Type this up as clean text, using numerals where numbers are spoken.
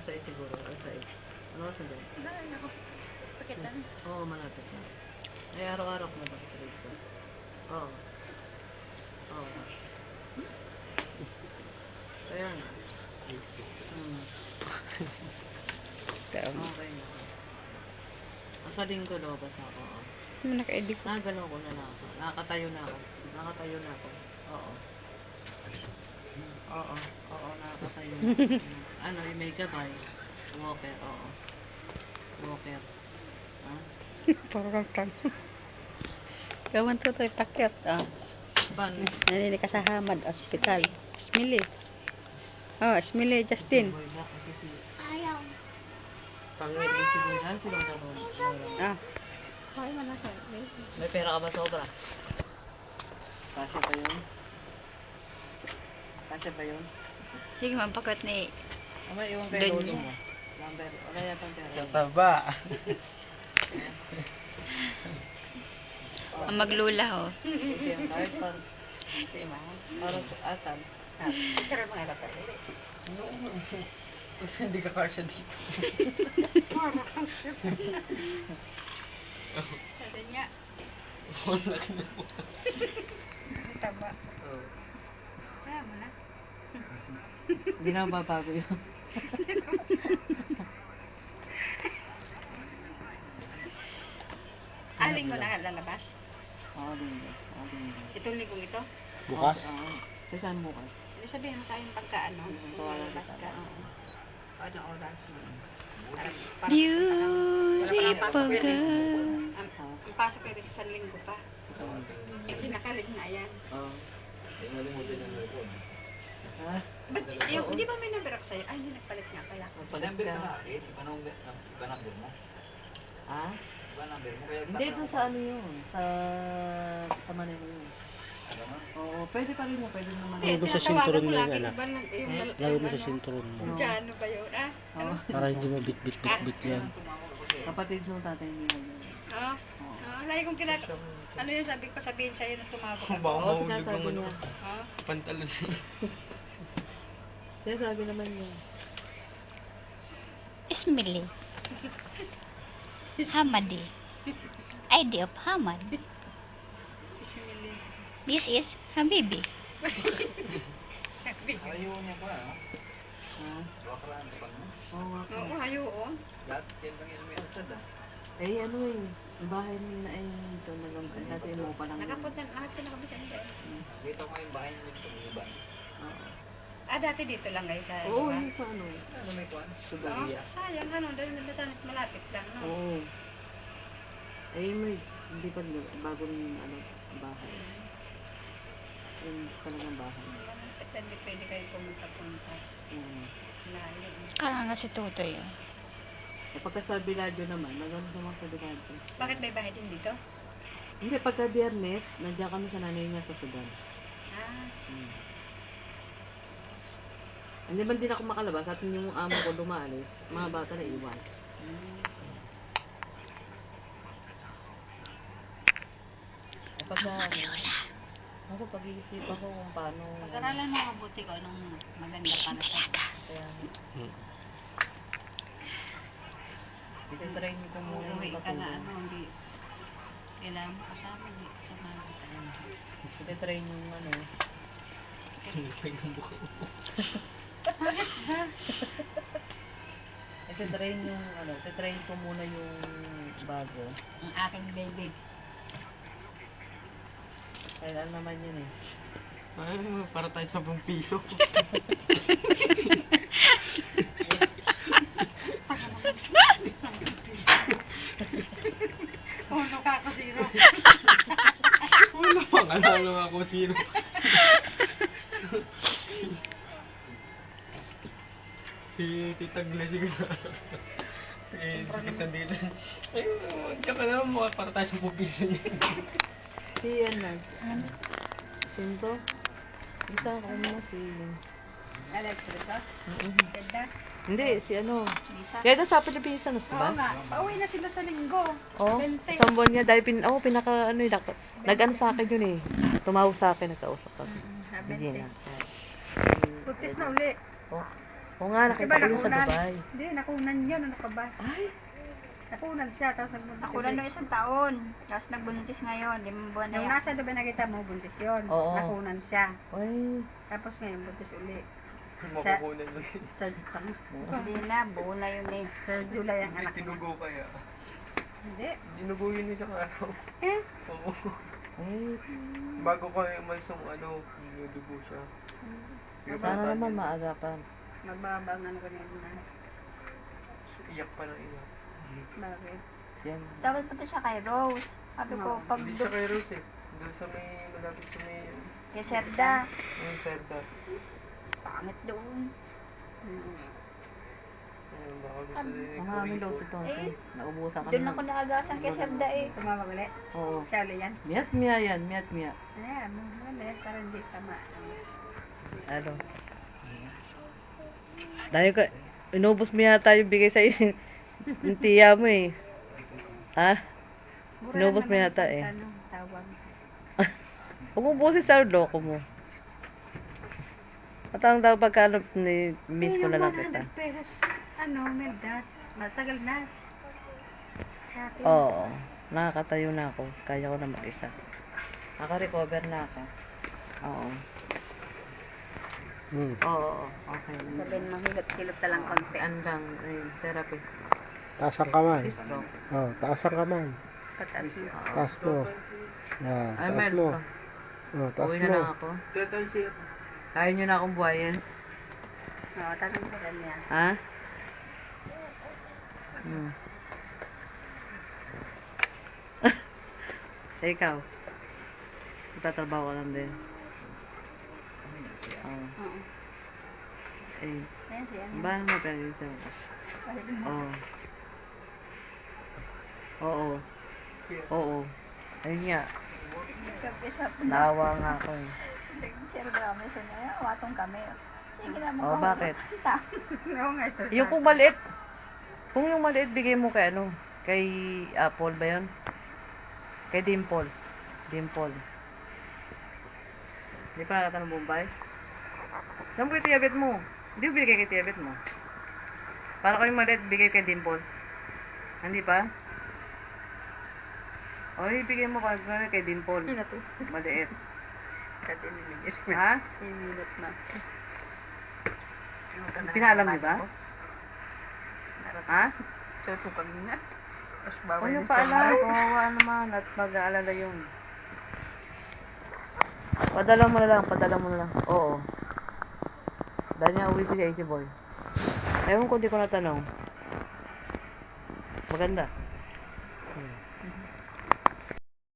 Alas 6 siguro, alas 6. Ano oras na dyan? Ay, naku. Pakitan. Oo, malapit na. Ay, araw-araw ko na sa rate ko. Oo. Oo. Kaya nga. Okay na. Sa linggo, lobas na ako. Naka-edit ko. Nagalaw ko na lang ako. Nakatayo na ako. Oo. Oo, nakatayo na. Ano, yung may gabay. Walker, oo. Walker. Ha? Parang kang. Gawan to tayo pakyat. Paano? Nanini ka sa Hamad Hospital. Smiley. Oh, Smiley Justin. Ayaw. Pangit si Boy. Ano silang gano'n? Okay, malaki. May pera ka ba sobra? Kasya ba yun? Kasya ba yun? Sige, mampakot ni. May iwan kay lolo mo. Wala yatang pera. Kataba. Ang maglula, ho. Ito yung card pa. Para sa asan? Tsaka mga kapal. Hindi ka kasya dito. Para kasi. Sabi niya. Wala ka na po. Ang taba. Kaya mo na. Hindi na mababago yun. Aling ko na lalabas. Oo, linggo. Itong linggong ito. Bukas? Sa saan bukas? Hindi sabihin mo sa akin pagka ano. Kung lalabas ka. Ano oras. Beautiful girl. Ang pasok nito sa San Linggo pa. Kasi nakalig na yan. Oo. Hindi malimutin ang record. Ha? Ba't hindi ba may number ako sa'yo? Ay, hindi nagpalit nga kaya. Number ka sa akin? Iba number mo? Ha? Iba number mo? Kaya Hindi, dun sa ano yun. Sa Manila yun. Oo, pwede pa rin yun. Pwede naman. Hindi, sa tinatawagan sinturon ko mo lagi. yan, Iba na yung Laro mo sa sinturon mo. Diyan, ano ba yun? Ano? Para hindi mo bit-bit yan. Kapatid nung tatay niya yun. Oo. Lagi kong ano yun, sabihin sa'yo na tumawag ako. Oo, sinasabi niya. Oo. Pantalon. Sinasabi naman niya. Smiley. Hamadi. ID of Hamad. Ismili. This is Habibi. Ayaw niya pa, ha? Ha? Bakaraan pa, no? Oo, nga po. Oo, ayaw oo. Lahat yan lang yung may alsad, ha? Eh, ano eh. Yung bahay nila ay ito. Dati mo pa lang. Nakapunta, lahat ko nakabisan din. Nakita ko yung bahay nila dito, iba. Oo. Dati dito lang kayo sa Oo, iba? yun sa ano. Ano may kwan? Oo, Subalia. sayang ano, dahil nagdasanit malapit lang, no? Oo. Eh, may, hindi pa bago rin yung ano, bahay. Yung talagang bahay. Malapit, hindi pwede kayo pumunta-punta. Layo. Kaya nga si Tutoy. Eh, pagka sa Biladyo naman, nagano naman sa Biladyo. Bakit may bahay din dito? Hindi, pagka Biyernes, nandiyan kami sa nanay niya sa Sudan. Hindi man din ako makalabas at yung amo ko dumaalis, mga bata na iwan. Pagka ako pag-iisipan ko kung paano. Pag-aralan mo mabuti ko anong maganda para sa Kaya ititrain ko muna uuwi yung ka na katulong. ano, hindi kailangan mo kasama, hindi kasama kita. Ititrain yung ano. Lupay ng buka mo. Bakit ba? Ititrain yung ano, ititrain ko muna yung bago. Ang aking baby. Kailan naman yun eh. Ay, para tayo sa 10 piso. Uno ka ako, zero. Wala pang alalo ako sino. Si Tita Glessy Gonzales. Si Tita Dila. Ay, diyan ka naman mga para tayo sa 10 piso niya. Si ano? Sinto? Isa ako muna si... Electric ka? Ganda. Hindi, si ano. Lisa. Kaya doon sa Pilipinas na Oo ba? nga. Pauwi na sila sa linggo. Oo. 20. Isang buwan niya dahil pinaka ano yun. Nag-ano sa akin yun eh. Tumawag sa akin, nagkausap ako. Sabi Si Gina. Putis na uli. Oh. Oo nga, nakita ko yun sa Dubai. Hindi, nakunan yun. Ano ka ba? Ay, Nakunan siya, tapos nagbuntis Nakulan ulit. nung isang taon. Tapos nagbuntis ngayon. 5 buwan na Yung yan. nasa Dubai nakita mo, buntis yun. Oo. Nakunan siya. ay. Tapos ngayon, buntis ulit. Makukunan mo siya. Sa, Hindi na, buo na yun eh. sa July ang Hindi anak niya. tinugo kaya. Hindi. Dinugo yun isang araw. Eh, Oo. Ay, Bago ko umalis ng ninudugo siya. sana naman maagapan. mababa ang ano ko niya na. Iyak pa ng iyak. Bakit? Siya. Dapat punta siya kay Rose. Sabi ko, pag Hindi siya kay Rose eh. Doon sa may, malapit sa may, kay Serda, yung Serda. pangit doon. Ayun, baka gusto Sabi- nila Ang aming daw si Tonton. Eh, Naubusan kami Doon ako naagasan kay Serda eh. Tumawag ulit. Oo. Siya ulit yan. Miyat miya yan, miyat miya. Ayan, maganda yan para hindi tama. Ano? Dahil ko, inubos mo yata yung bigay sa'yo yung tiya mo eh. Ha? Mura Inubos mo naman yata ang eh. tanong, tawag. Umubusin sa loko mo. At ang daw pagkano ni miss ko na lang Yung kita. 100 pesos, ano, Melda, matagal na. Sa atin. Oo. Nakakatayo na ako. Kaya ko na mag-isa. Naka-recover na ako. Oo. Oo, okay. Sabihin mo, hilot-hilot na lang konti. Andang, therapy. Taas ang kamay. Stroke. Oh, taas ang kamay. Pataas mo. Taas mo. Yan, Ay, taas Miles mo. to. Oh, taas Uwi na mo. lang ako. Total siya. Kaya nyo na akong buhayin. Oo, tanong ko kanya. Ha? Ikaw? Tatrabaho ka lang din. Oo. Oo. Eh, Ayan siya. ba mo ganito? Oo. Oo. Oo. Ayun nga. Isa Nawa nga ako eh. Serda kami siya na, watong kami. Sige na mo. Oh, bakit? Oo nga, stress. Yung kung maliit, kung yung maliit, bigay mo kay ano? Kay Apple ba yun? Kay Dimple. Dimple. Hindi pa nakata ng Bombay? Saan mo kay tiyabet mo? Hindi mo binigay kay tiyabet mo? Para ko yung maliit, bigay kay Dimple. Hindi pa? O, ibigay mo kay Dimple. Ano to? Maliit. Dati niligit. Ha? Minute na. Pinalam niyo ba? Ha? So, ito kanina. Tapos O bawal yung yung paalam, kawawa naman at mag-aalala yun. Padala mo na lang, padala mo na lang. Oo. Dahil niya uwi si Casey Boy. Ewan ko, di ko natanong. Maganda.